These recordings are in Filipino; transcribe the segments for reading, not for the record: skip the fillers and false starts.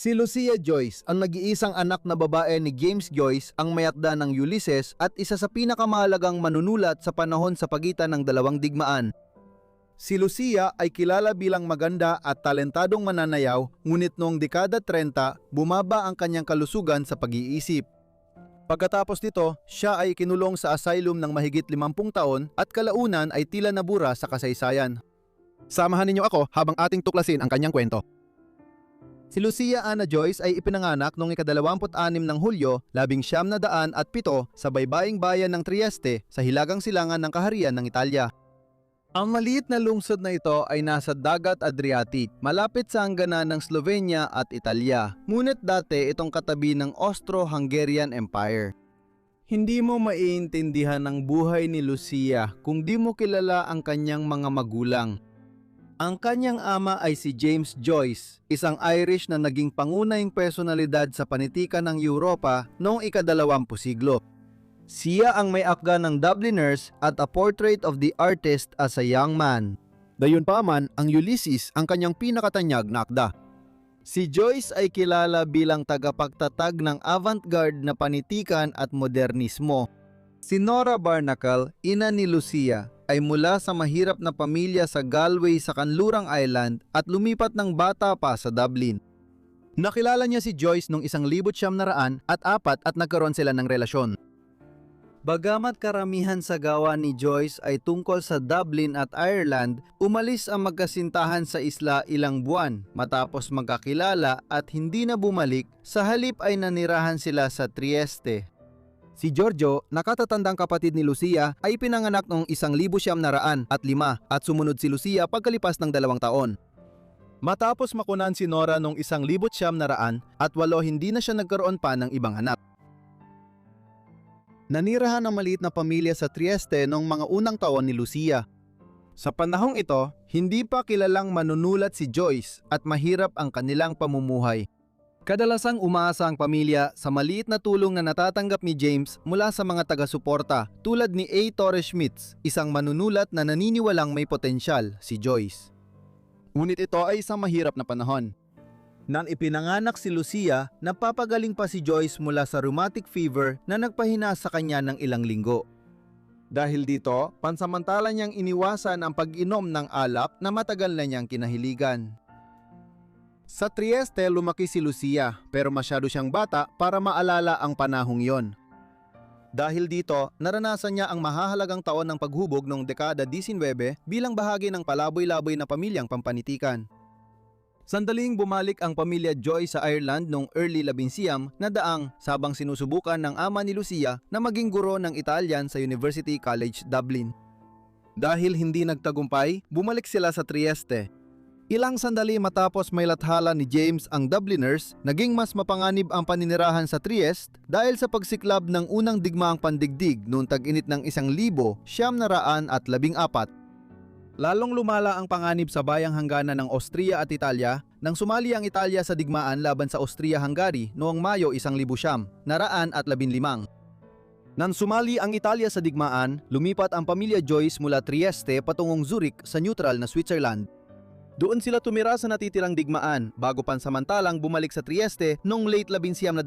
Si Lucia Joyce, ang nag-iisang anak na babae ni James Joyce, ang mayakda ng Ulysses at isa sa pinakamahalagang manunulat sa panahon sa pagitan ng dalawang digmaan. Si Lucia ay kilala bilang maganda at talentadong mananayaw, ngunit noong dekada 30, bumaba ang kanyang kalusugan sa pag-iisip. Pagkatapos nito, siya ay kinulong sa asylum ng mahigit 50 taon at kalaunan ay tila nabura sa kasaysayan. Samahan ninyo ako habang ating tuklasin ang kanyang kwento. Si Lucia Anna Joyce ay ipinanganak noong ika-26 ng Hulyo, 1907 sa baybaying bayan ng Trieste sa hilagang silangan ng kaharian ng Italya. Ang maliit na lungsod na ito ay nasa Dagat Adriatic, malapit sa hangganan ng Slovenia at Italya. Ngunit dati itong katabi ng Austro-Hungarian Empire. Hindi mo maiintindihan ang buhay ni Lucia kung di mo kilala ang kanyang mga magulang. Ang kanyang ama ay si James Joyce, isang Irish na naging pangunahing personalidad sa panitikan ng Europa noong ika-20 siglo. Siya ang may akda ng Dubliners at A Portrait of the Artist as a Young Man. Gayunpaman, ang Ulysses ang kanyang pinakatanyag na akda. Si Joyce ay kilala bilang tagapagtatag ng avant-garde na panitikan at modernismo. Si Nora Barnacle, ina ni Lucia, ay mula sa mahirap na pamilya sa Galway sa Kanlurang Island at lumipat ng bata pa sa Dublin. Nakilala niya si Joyce noong 1904 at nagkaroon sila ng relasyon. Bagamat karamihan sa gawa ni Joyce ay tungkol sa Dublin at Ireland, umalis ang magkasintahan sa isla ilang buwan matapos magkakilala at hindi na bumalik, sa halip ay nanirahan sila sa Trieste. Si Giorgio, nakatatandang kapatid ni Lucia, ay pinanganak noong 1905 at sumunod si Lucia pagkalipas ng 2 taon. Matapos makunan si Nora noong 1908 hindi na siya nagkaroon pa ng ibang anak. Nanirahan ang maliit na pamilya sa Trieste noong mga unang taon ni Lucia. Sa panahong ito, hindi pa kilalang manunulat si Joyce at mahirap ang kanilang pamumuhay. Kadalasang umaasa ang pamilya sa maliit na tulong na natatanggap ni James mula sa mga taga-suporta tulad ni A. Torres Schmitz, isang manunulat na naniniwalang may potensyal, si Joyce. Ngunit ito ay isang mahirap na panahon. Nang ipinanganak si Lucia, napapagaling pa si Joyce mula sa rheumatic fever na nagpahina sa kanya ng ilang linggo. Dahil dito, pansamantala niyang iniwasan ang pag-inom ng alak na matagal na niyang kinahiligan. Sa Trieste lumaki si Lucia pero masyado siyang bata para maalala ang panahong yon. Dahil dito, naranasan niya ang mahahalagang taon ng paghubog noong dekada 19 bilang bahagi ng palaboy-laboy na pamilyang pampanitikan. Sandaling bumalik ang pamilya Joyce sa Ireland noong early 19 na daang sabang sinusubukan ng ama ni Lucia na maging guro ng Italian sa University College Dublin. Dahil hindi nagtagumpay, bumalik sila sa Trieste. Ilang sandali matapos may lathala ni James ang Dubliners, naging mas mapanganib ang paninirahan sa Trieste dahil sa pagsiklab ng unang digmaang pandigdig noong tag-init ng 1914. Lalong lumala ang panganib sa bayang hangganan ng Austria at Italia nang sumali ang Italia sa digmaan laban sa Austria-Hungary noong Mayo 1915. Nang sumali ang Italia sa digmaan, lumipat ang pamilya Joyce mula Trieste patungong Zurich sa neutral na Switzerland. Doon sila tumira sa natitirang digmaan bago pansamantalang bumalik sa Trieste noong late 1910.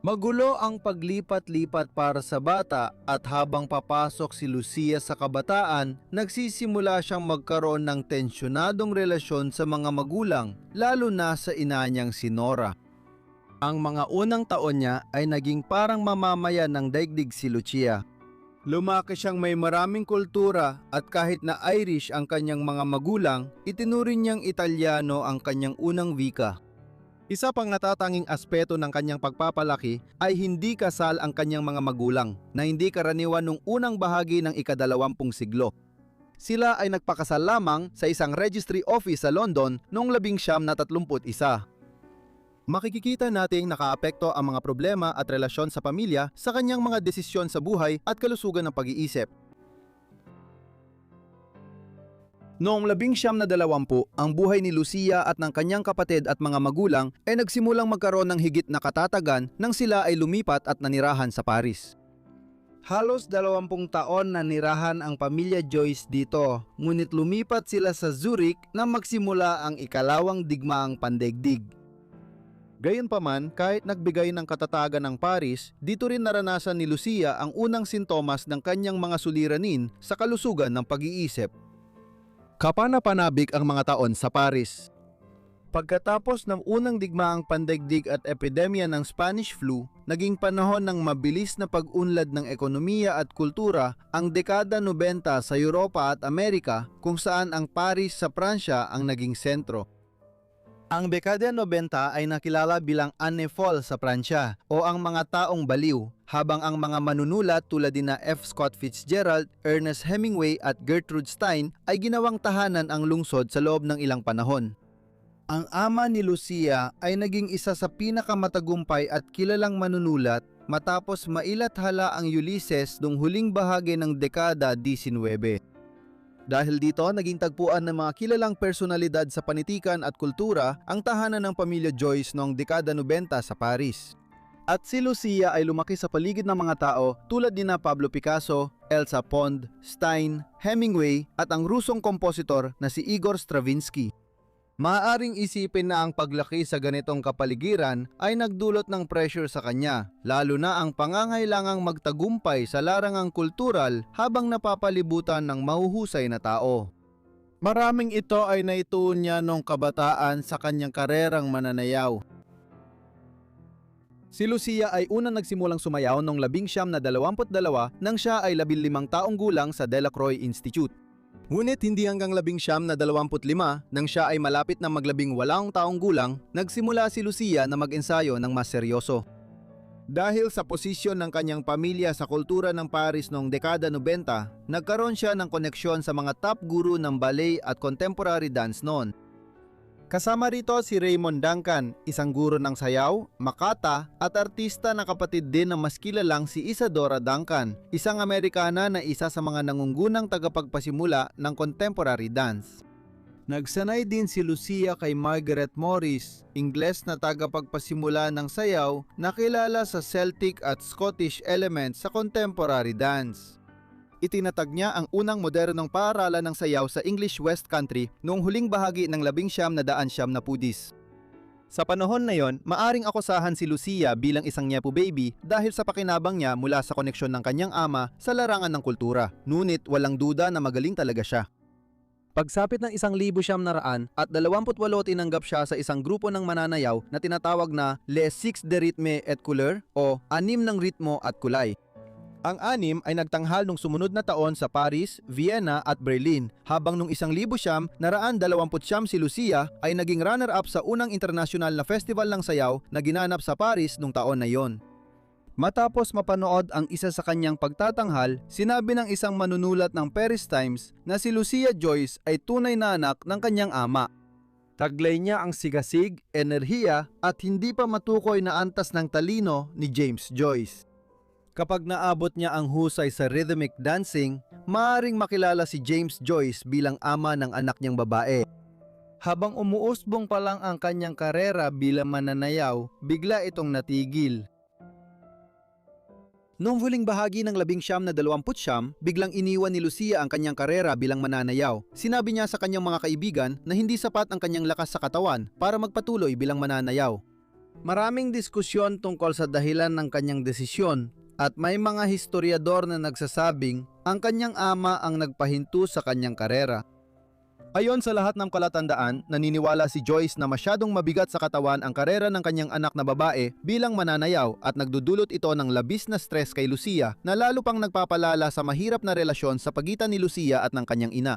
Magulo ang paglipat-lipat para sa bata at habang papasok si Lucia sa kabataan, nagsisimula siyang magkaroon ng tensyonadong relasyon sa mga magulang, lalo na sa ina niyang si Nora. Ang mga unang taon niya ay naging parang mamamayan ng daigdig si Lucia. Lumaki siyang may maraming kultura at kahit na Irish ang kanyang mga magulang, itinuring niyang Italyano ang kanyang unang wika. Isa pang natatanging aspeto ng kanyang pagpapalaki ay hindi kasal ang kanyang mga magulang na hindi karaniwan nung unang bahagi ng ika-20 siglo. Sila ay nagpakasal lamang sa isang registry office sa London noong 1931. Makikikita nating nakaapekto ang mga problema at relasyon sa pamilya sa kanyang mga desisyon sa buhay at kalusugan ng pag-iisip. Noong 1920, ang buhay ni Lucia at ng kanyang kapatid at mga magulang ay nagsimulang magkaroon ng higit na katatagan nang sila ay lumipat at nanirahan sa Paris. Halos 20 taon na nirahan ang pamilya Joyce dito, ngunit lumipat sila sa Zurich na magsimula ang ikalawang digmaang pandaigdig. Gayunpaman, kahit nagbigay ng katatagan ng Paris, dito rin naranasan ni Lucia ang unang sintomas ng kanyang mga suliranin sa kalusugan ng pag-iisip. Kapanapanabik ang mga taon sa Paris. Pagkatapos ng unang digmaang pandaigdig at epidemya ng Spanish flu, naging panahon ng mabilis na pag-unlad ng ekonomiya at kultura ang dekada 90 sa Europa at Amerika, kung saan ang Paris sa Pransya ang naging sentro. Ang dekada 90 ay nakilala bilang Année Folle sa Pransya o ang mga taong baliw, habang ang mga manunulat tulad ni F. Scott Fitzgerald, Ernest Hemingway at Gertrude Stein ay ginawang tahanan ang lungsod sa loob ng ilang panahon. Ang ama ni Lucia ay naging isa sa pinakamatagumpay at kilalang manunulat matapos mailathala ang Ulysses noong huling bahagi ng dekada 19. Dahil dito, naging tagpuan ng mga kilalang personalidad sa panitikan at kultura ang tahanan ng pamilya Joyce noong dekada 90 sa Paris. At si Lucia ay lumaki sa paligid ng mga tao tulad ni Pablo Picasso, Elsa Pond, Stein, Hemingway at ang Rusong kompositor na si Igor Stravinsky. Maaaring isipin na ang paglaki sa ganitong kapaligiran ay nagdulot ng pressure sa kanya, lalo na ang pangangailangang magtagumpay sa larangang kultural habang napapalibutan ng mahuhusay na tao. Maraming ito ay naituon niya noong kabataan sa kanyang karerang mananayaw. Si Lucia ay unang nagsimulang sumayaw noong 1922 nang siya ay 15 taong gulang sa Delacroix Institute. Ngunit hindi hanggang 1925 nang siya ay malapit na mag-18 taong gulang, nagsimula si Lucia na mag-ensayo ng mas seryoso. Dahil sa posisyon ng kanyang pamilya sa kultura ng Paris noong dekada 90, nagkaroon siya ng koneksyon sa mga top guru ng ballet at contemporary dance noon. Kasama rito si Raymond Duncan, isang guro ng sayaw, makata at artista na kapatid din ng mas kilalang si Isadora Duncan, isang Amerikana na isa sa mga nangungunang tagapagpasimula ng contemporary dance. Nagsanay din si Lucia kay Margaret Morris, Ingles na tagapagpasimula ng sayaw na kilala sa Celtic at Scottish elements sa contemporary dance. Itinatag niya ang unang modernong paaralan ng sayaw sa English West Country noong huling bahagi ng 1990 na pudis. Sa panahon na yon, maaring akusahan si Lucia bilang isang Nepo baby dahil sa pakinabang niya mula sa koneksyon ng kanyang ama sa larangan ng kultura, ngunit walang duda na magaling talaga siya. Pagsapit ng 1900 at 28 tinanggap siya sa isang grupo ng mananayaw na tinatawag na Les Six de Rythme et Couleur o Anim ng Ritmo at Kulay. Ang anim ay nagtanghal nung sumunod na taon sa Paris, Vienna at Berlin, habang nung 1929 si Lucia ay naging runner-up sa unang internasyonal na festival ng sayaw na ginanap sa Paris nung taon na yon. Matapos mapanood ang isa sa kanyang pagtatanghal, sinabi ng isang manunulat ng Paris Times na si Lucia Joyce ay tunay na anak ng kanyang ama. Taglay niya ang sigasig, enerhiya at hindi pa matukoy na antas ng talino ni James Joyce. Kapag naabot niya ang husay sa rhythmic dancing, maaaring makilala si James Joyce bilang ama ng anak niyang babae. Habang umuusbong pa lang ang kanyang karera bilang mananayaw, bigla itong natigil. Noong huling bahagi ng 1929, biglang iniwan ni Lucia ang kanyang karera bilang mananayaw. Sinabi niya sa kanyang mga kaibigan na hindi sapat ang kanyang lakas sa katawan para magpatuloy bilang mananayaw. Maraming diskusyon tungkol sa dahilan ng kanyang desisyon, at may mga historiador na nagsasabing ang kanyang ama ang nagpahinto sa kanyang karera. Ayon sa lahat ng kalatandaan, naniniwala si Joyce na masyadong mabigat sa katawan ang karera ng kanyang anak na babae bilang mananayaw at nagdudulot ito ng labis na stress kay Lucia na lalo pang nagpapalala sa mahirap na relasyon sa pagitan ni Lucia at ng kanyang ina.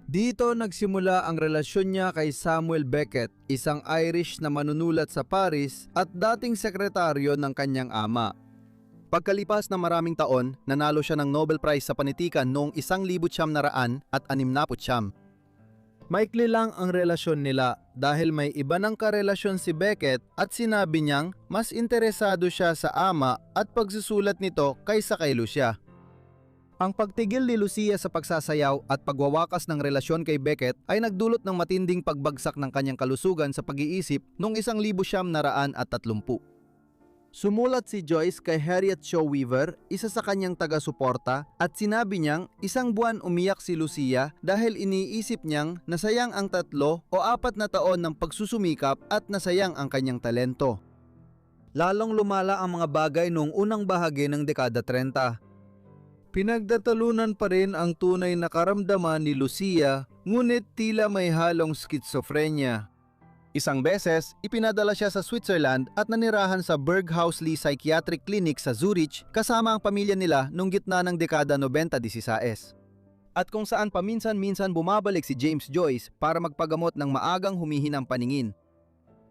Dito nagsimula ang relasyon niya kay Samuel Beckett, isang Irish na manunulat sa Paris at dating sekretaryo ng kanyang ama. Pagkalipas ng maraming taon, nanalo siya ng Nobel Prize sa panitikan noong 1969. Maikli lang ang relasyon nila dahil may iba ng karelasyon si Beckett at sinabi niyang mas interesado siya sa ama at pagsusulat nito kaysa kay Lucia. Ang pagtigil ni Lucia sa pagsasayaw at pagwawakas ng relasyon kay Beckett ay nagdulot ng matinding pagbagsak ng kanyang kalusugan sa pag-iisip noong 1930. Sumulat si Joyce kay Harriet Shaw Weaver, isa sa kanyang taga-suporta, at sinabi niyang isang buwan umiyak si Lucia dahil iniisip niyang nasayang ang 3 o 4 na taon ng pagsusumikap at nasayang ang kanyang talento. Lalong lumala ang mga bagay noong unang bahagi ng dekada 30. Pinagdatalunan pa rin ang tunay na karamdaman ni Lucia, ngunit tila may halong schizophrenia. Isang beses, ipinadala siya sa Switzerland at nanirahan sa Berghausli Psychiatric Clinic sa Zurich kasama ang pamilya nila nung gitna ng dekada 90-16. At kung saan paminsan-minsan bumabalik si James Joyce para magpagamot ng maagang humihinang paningin.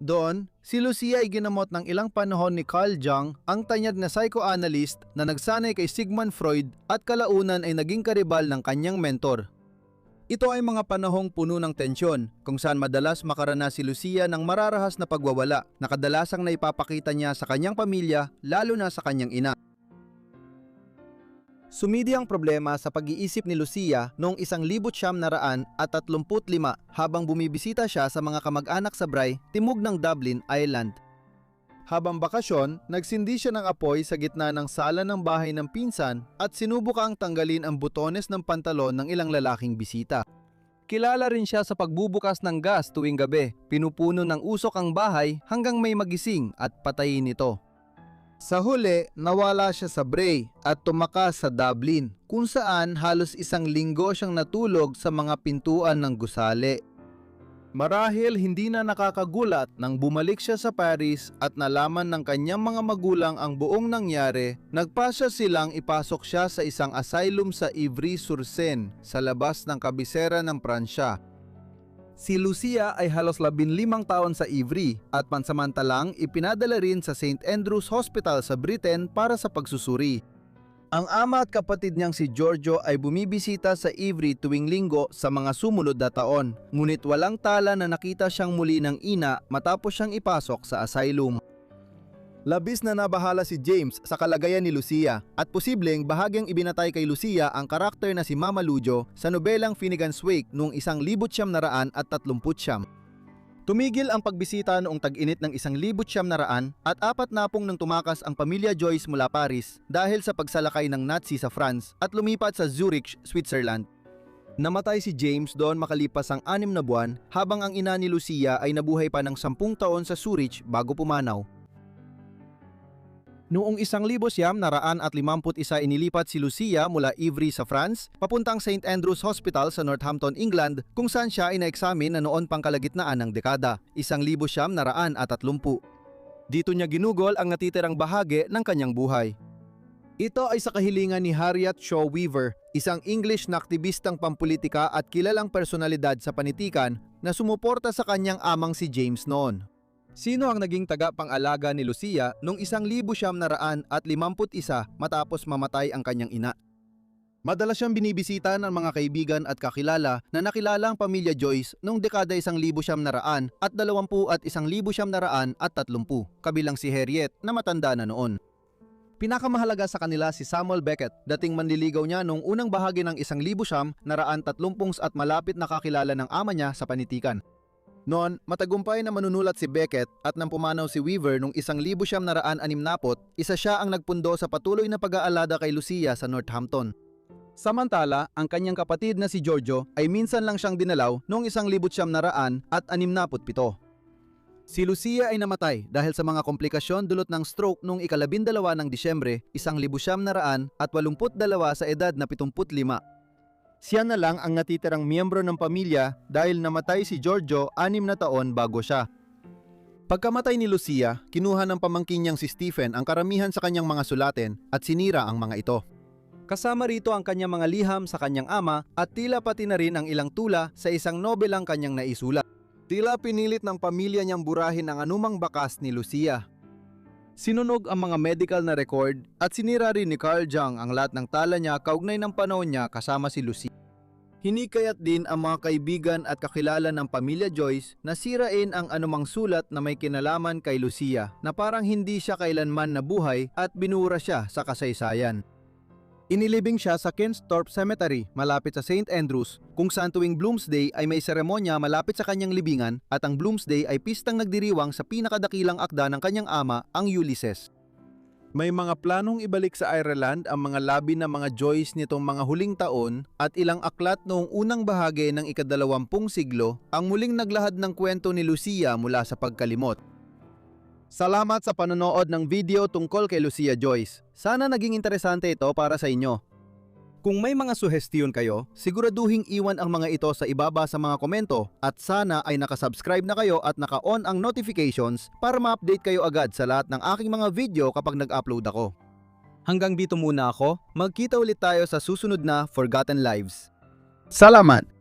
Doon, si Lucia ay ginamot ng ilang panahon ni Carl Jung, ang tanyag na psychoanalyst na nagsanay kay Sigmund Freud at kalaunan ay naging karibal ng kanyang mentor. Ito ay mga panahong puno ng tensyon kung saan madalas makaranas si Lucia ng mararahas na pagwawala na kadalasang naipapakita niya sa kanyang pamilya lalo na sa kanyang ina. Sumidi ang problema sa pag-iisip ni Lucia noong 1935 habang bumibisita siya sa mga kamag-anak sa Bray, timog ng Dublin, Ireland. Habang bakasyon, nagsindi siya ng apoy sa gitna ng sala ng bahay ng pinsan at sinubukang tanggalin ang butones ng pantalon ng ilang lalaking bisita. Kilala rin siya sa pagbubukas ng gas tuwing gabi, pinupuno ng usok ang bahay hanggang may magising at patayin ito. Sa huli, nawala siya sa Bray at tumakas sa Dublin, kung saan halos 1 linggo siyang natulog sa mga pintuan ng gusali. Marahil hindi na nakakagulat nang bumalik siya sa Paris at nalaman ng kanyang mga magulang ang buong nangyari, nagpasya silang ipasok siya sa isang asylum sa Ivry-sur-Seine sa labas ng kabisera ng Pransya. Si Lucia ay halos 15 taon sa Ivry at pansamantalang ipinadala rin sa St. Andrew's Hospital sa Britain para sa pagsusuri. Ang ama at kapatid niyang si Giorgio ay bumibisita sa Ivry tuwing linggo sa mga sumunod na taon, ngunit walang tala na nakita siyang muli ng ina matapos siyang ipasok sa asylum. Labis na nabahala si James sa kalagayan ni Lucia at posibleng bahagyang ibinatay kay Lucia ang karakter na si Mama Lujo sa nobelang Finnegan's Wake noong 1939. Tumigil ang pagbisita noong tag-init ng 1940 at 40 nang tumakas ang pamilya Joyce mula Paris dahil sa pagsalakay ng Nazi sa France at lumipat sa Zurich, Switzerland. Namatay si James doon makalipas ang 6 na buwan habang ang ina ni Lucia ay nabuhay pa ng 10 taon sa Zurich bago pumanaw. Noong 1951 inilipat si Lucia mula Ivry sa France papuntang St. Andrew's Hospital sa Northampton, England, kung saan siya ay na-examine na noon pang kalagitnaan ng dekada, 1930. Dito niya ginugol ang natitirang bahagi ng kanyang buhay. Ito ay sa kahilingan ni Harriet Shaw Weaver, isang English na aktivistang pampulitika at kilalang personalidad sa panitikan na sumuporta sa kanyang amang si James noon. Sino ang naging tagapang-alaga ni Lucia noong 1951 matapos mamatay ang kanyang ina? Madalas siyang binibisita ng mga kaibigan at kakilala na nakilala ang pamilya Joyce noong dekada 1920 at 1930, kabilang si Harriet na matanda na noon. Pinakamahalaga sa kanila si Samuel Beckett, dating manliligaw niya noong unang bahagi ng 1930 at malapit na kakilala ng ama niya sa panitikan. Noon, matagumpay na manunulat si Beckett at nang pumanaw si Weaver noong 1960, isa siya ang nagpundo sa patuloy na pag-aalada kay Lucia sa Northampton. Samantala, ang kanyang kapatid na si Giorgio ay minsan lang siyang dinalaw noong 1967. Si Lucia ay namatay dahil sa mga komplikasyon dulot ng stroke noong 12 ng Disyembre, 1982 sa edad na 75. Siya na lang ang natitirang miyembro ng pamilya dahil namatay si Giorgio 6 na taon bago siya. Pagkamatay ni Lucia, kinuha ng pamangkin niyang si Stephen ang karamihan sa kanyang mga sulatin at sinira ang mga ito. Kasama rito ang kanyang mga liham sa kanyang ama at tila pati na rin ang ilang tula sa isang nobelang kanyang naisulat. Tila pinilit ng pamilya niyang burahin ang anumang bakas ni Lucia. Sinunog ang mga medical na record at sinira rin ni Carl Jung ang lahat ng tala niya kaugnay ng panahon niya kasama si Lucia. Hinikayat din ang mga kaibigan at kakilala ng pamilya Joyce na sirain ang anumang sulat na may kinalaman kay Lucia na parang hindi siya kailanman nabuhay at binura siya sa kasaysayan. Inilibing siya sa Kensthorpe Cemetery malapit sa St. Andrews, kung saan tuwing Bloomsday ay may seremonya malapit sa kanyang libingan at ang Bloomsday ay pistang nagdiriwang sa pinakadakilang akda ng kanyang ama, ang Ulysses. May mga planong ibalik sa Ireland ang mga labi ng mga Joyce nitong mga huling taon at ilang aklat noong unang bahagi ng ika-20 siglo ang muling naglahad ng kwento ni Lucia mula sa pagkalimot. Salamat sa panonood ng video tungkol kay Lucia Joyce. Sana naging interesante ito para sa inyo. Kung may mga suhestiyon kayo, siguraduhing iwan ang mga ito sa ibaba sa mga komento at sana ay nakasubscribe na kayo at naka-on ang notifications para ma-update kayo agad sa lahat ng aking mga video kapag nag-upload ako. Hanggang dito muna ako, magkita ulit tayo sa susunod na Forgotten Lives. Salamat!